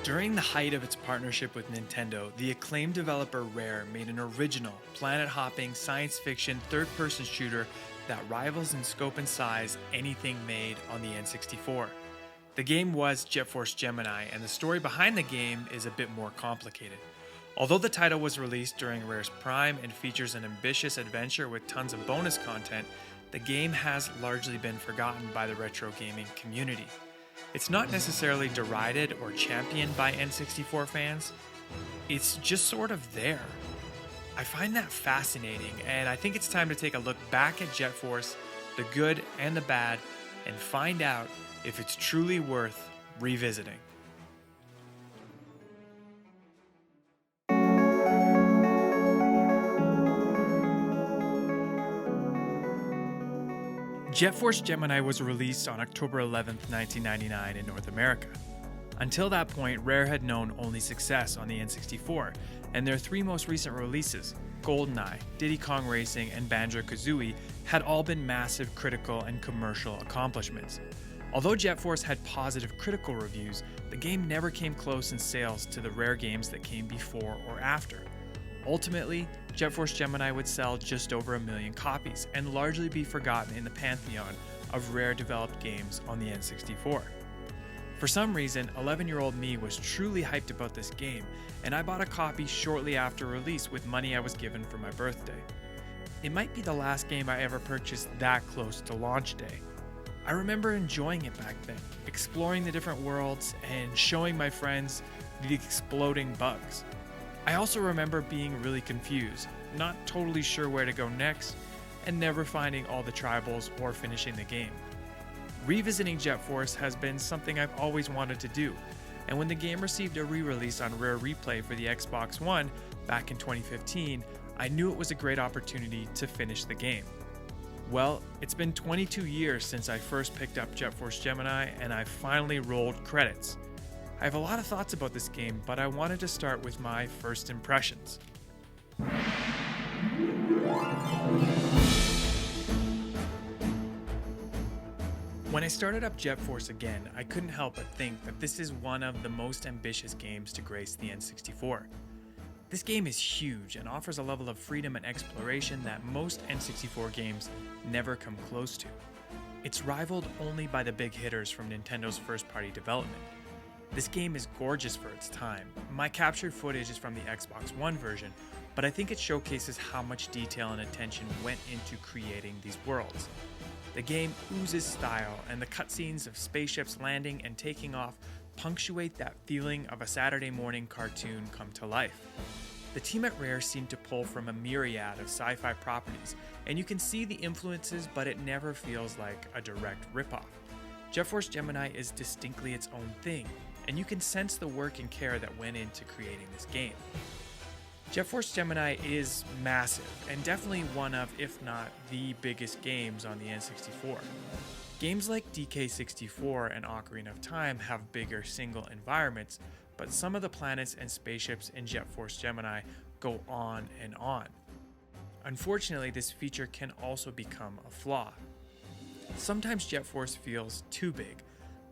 During the height of its partnership with Nintendo, the acclaimed developer Rare made an original, planet-hopping, science fiction, third-person shooter that rivals in scope and size anything made on the N64. The game was Jet Force Gemini, and the story behind the game is a bit more complicated. Although the title was released during Rare's prime and features an ambitious adventure with tons of bonus content, the game has largely been forgotten by the retro gaming community. It's not necessarily derided or championed by N64 fans, it's just sort of there. I find that fascinating, and I think it's time to take a look back at Jet Force, the good and the bad, and find out if it's truly worth revisiting. Jet Force Gemini was released on October 11, 1999 in North America. Until that point, Rare had known only success on the N64, and their three most recent releases, GoldenEye, Diddy Kong Racing, and Banjo-Kazooie, had all been massive critical and commercial accomplishments. Although Jet Force had positive critical reviews, the game never came close in sales to the Rare games that came before or after. Ultimately, Jet Force Gemini would sell just over 1 million copies and largely be forgotten in the pantheon of Rare-developed games on the N64. For some reason, 11-year-old me was truly hyped about this game, and I bought a copy shortly after release with money I was given for my birthday. It might be the last game I ever purchased that close to launch day. I remember enjoying it back then, exploring the different worlds and showing my friends the exploding bugs. I also remember being really confused, not totally sure where to go next, and never finding all the tribals or finishing the game. Revisiting Jet Force has been something I've always wanted to do, and when the game received a re-release on Rare Replay for the Xbox One back in 2015, I knew it was a great opportunity to finish the game. Well, it's been 22 years since I first picked up Jet Force Gemini, and I finally rolled credits. I have a lot of thoughts about this game, but I wanted to start with my first impressions. When I started up Jet Force again, I couldn't help but think that this is one of the most ambitious games to grace the N64. This game is huge and offers a level of freedom and exploration that most N64 games never come close to. It's rivaled only by the big hitters from Nintendo's first-party development. This game is gorgeous for its time. My captured footage is from the Xbox One version, but I think it showcases how much detail and attention went into creating these worlds. The game oozes style, and the cutscenes of spaceships landing and taking off punctuate that feeling of a Saturday morning cartoon come to life. The team at Rare seem to pull from a myriad of sci-fi properties, and you can see the influences, but it never feels like a direct ripoff. Jet Force Gemini is distinctly its own thing, and you can sense the work and care that went into creating this game. Jet Force Gemini is massive, and definitely one of, if not the biggest games on the N64. Games like DK64 and Ocarina of Time have bigger single environments, but some of the planets and spaceships in Jet Force Gemini go on and on. Unfortunately, this feature can also become a flaw. Sometimes Jet Force feels too big.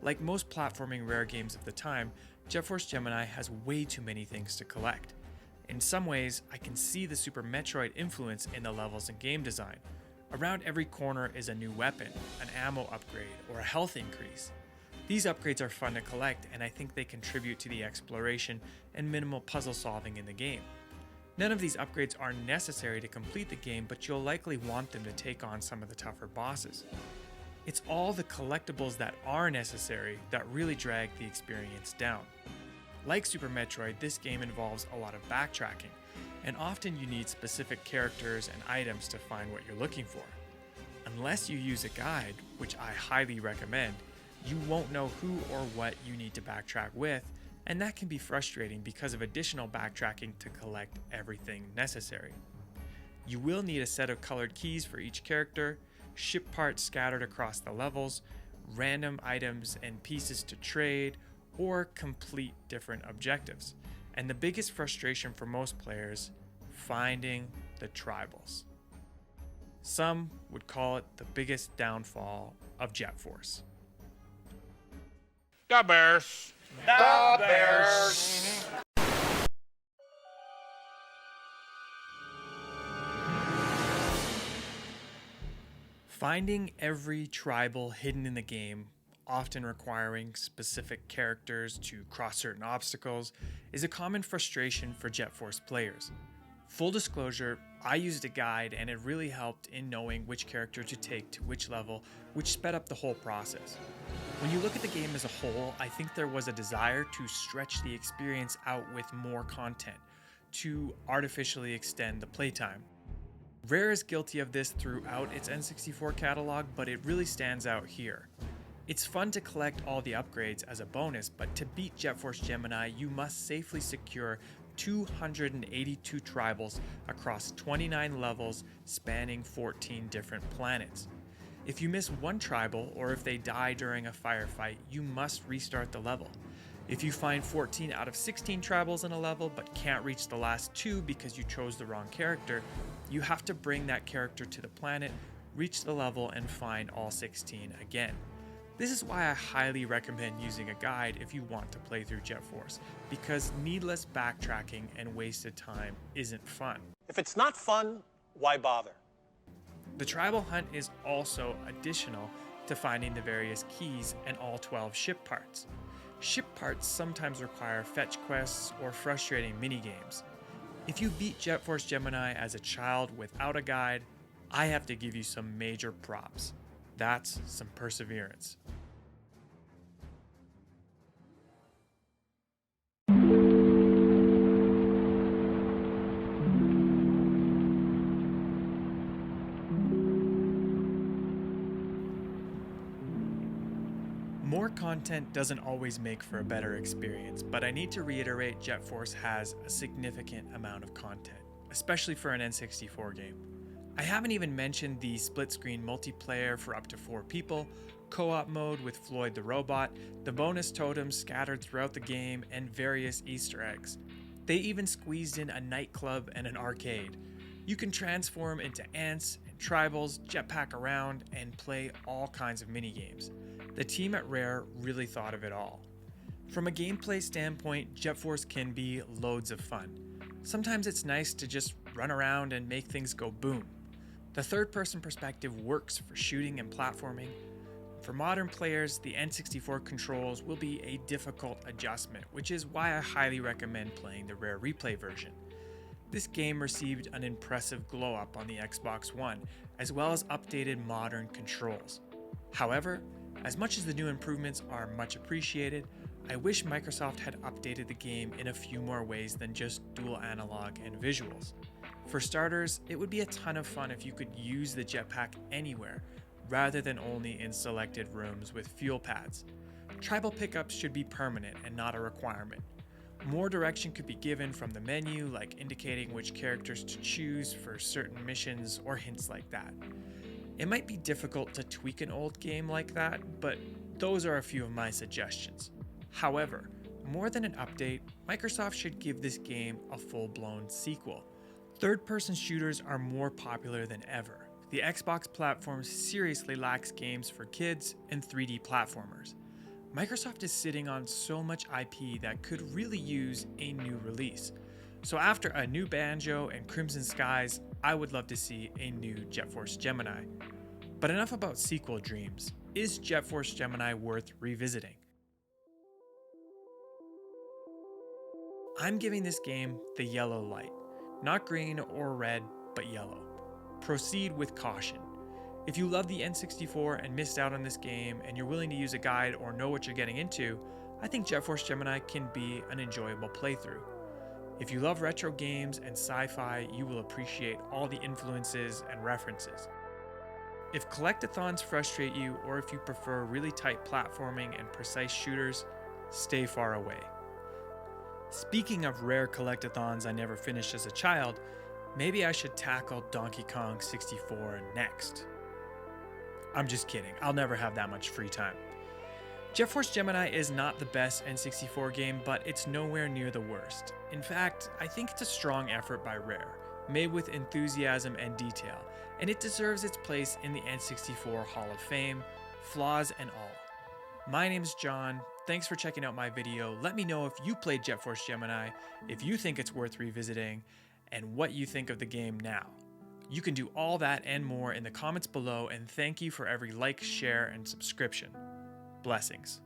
Like most platforming Rare games of the time, Jet Force Gemini has way too many things to collect. In some ways, I can see the Super Metroid influence in the levels and game design. Around every corner is a new weapon, an ammo upgrade, or a health increase. These upgrades are fun to collect, and I think they contribute to the exploration and minimal puzzle solving in the game. None of these upgrades are necessary to complete the game, but you'll likely want them to take on some of the tougher bosses. It's all the collectibles that are necessary that really drag the experience down. Like Super Metroid, this game involves a lot of backtracking, and often you need specific characters and items to find what you're looking for. Unless you use a guide, which I highly recommend, you won't know who or what you need to backtrack with, and that can be frustrating because of additional backtracking to collect everything necessary. You will need a set of colored keys for each character, ship parts scattered across the levels, random items and pieces to trade, or complete different objectives. And the biggest frustration for most players, finding the tribals. Some would call it the biggest downfall of Jet Force. The Bears. The Bears. Finding every tribal hidden in the game, often requiring specific characters to cross certain obstacles, is a common frustration for Jet Force players. Full disclosure, I used a guide and it really helped in knowing which character to take to which level, which sped up the whole process. When you look at the game as a whole, I think there was a desire to stretch the experience out with more content, to artificially extend the playtime. Rare is guilty of this throughout its N64 catalog, but it really stands out here. It's fun to collect all the upgrades as a bonus, but to beat Jet Force Gemini, you must safely secure 282 tribals across 29 levels spanning 14 different planets. If you miss one tribal, or if they die during a firefight, you must restart the level. If you find 14 out of 16 tribals in a level but can't reach the last two because you chose the wrong character, you have to bring that character to the planet, reach the level, and find all 16 again. This is why I highly recommend using a guide if you want to play through Jet Force, because needless backtracking and wasted time isn't fun. If it's not fun, why bother? The tribal hunt is also additional to finding the various keys and all 12 ship parts. Ship parts sometimes require fetch quests or frustrating minigames. If you beat Jet Force Gemini as a child without a guide, I have to give you some major props. That's some perseverance. More content doesn't always make for a better experience, but I need to reiterate Jet Force has a significant amount of content, especially for an N64 game. I haven't even mentioned the split-screen multiplayer for up to 4 people, co-op mode with Floyd the Robot, the bonus totems scattered throughout the game, and various Easter eggs. They even squeezed in a nightclub and an arcade. You can transform into ants and tribals, jetpack around, and play all kinds of minigames. The team at Rare really thought of it all. From a gameplay standpoint, Jet Force can be loads of fun. Sometimes it's nice to just run around and make things go boom. The third-person perspective works for shooting and platforming. For modern players, the N64 controls will be a difficult adjustment, which is why I highly recommend playing the Rare Replay version. This game received an impressive glow-up on the Xbox One, as well as updated modern controls. However, as much as the new improvements are much appreciated, I wish Microsoft had updated the game in a few more ways than just dual analog and visuals. For starters, it would be a ton of fun if you could use the jetpack anywhere, rather than only in selected rooms with fuel pads. Tribal pickups should be permanent and not a requirement. More direction could be given from the menu, like indicating which characters to choose for certain missions or hints like that. It might be difficult to tweak an old game like that, but those are a few of my suggestions. However, more than an update, Microsoft should give this game a full-blown sequel. Third-person shooters are more popular than ever. The Xbox platform seriously lacks games for kids and 3D platformers. Microsoft is sitting on so much IP that could really use a new release. So after a new Banjo and Crimson Skies, I would love to see a new Jet Force Gemini. But enough about sequel dreams. Is Jet Force Gemini worth revisiting? I'm giving this game the yellow light. Not green or red, but yellow. Proceed with caution. If you love the N64 and missed out on this game and you're willing to use a guide or know what you're getting into, I think Jet Force Gemini can be an enjoyable playthrough. If you love retro games and sci-fi, you will appreciate all the influences and references. If collectathons frustrate you, or if you prefer really tight platforming and precise shooters, stay far away. Speaking of rare collectathons I never finished as a child, maybe I should tackle Donkey Kong 64 next. I'm just kidding, I'll never have that much free time. Jet Force Gemini is not the best N64 game, but it's nowhere near the worst. In fact, I think it's a strong effort by Rare, made with enthusiasm and detail, and it deserves its place in the N64 Hall of Fame, flaws and all. My name's John. Thanks for checking out my video. Let me know if you played Jet Force Gemini, if you think it's worth revisiting, and what you think of the game now. You can do all that and more in the comments below, and thank you for every like, share, and subscription. Blessings.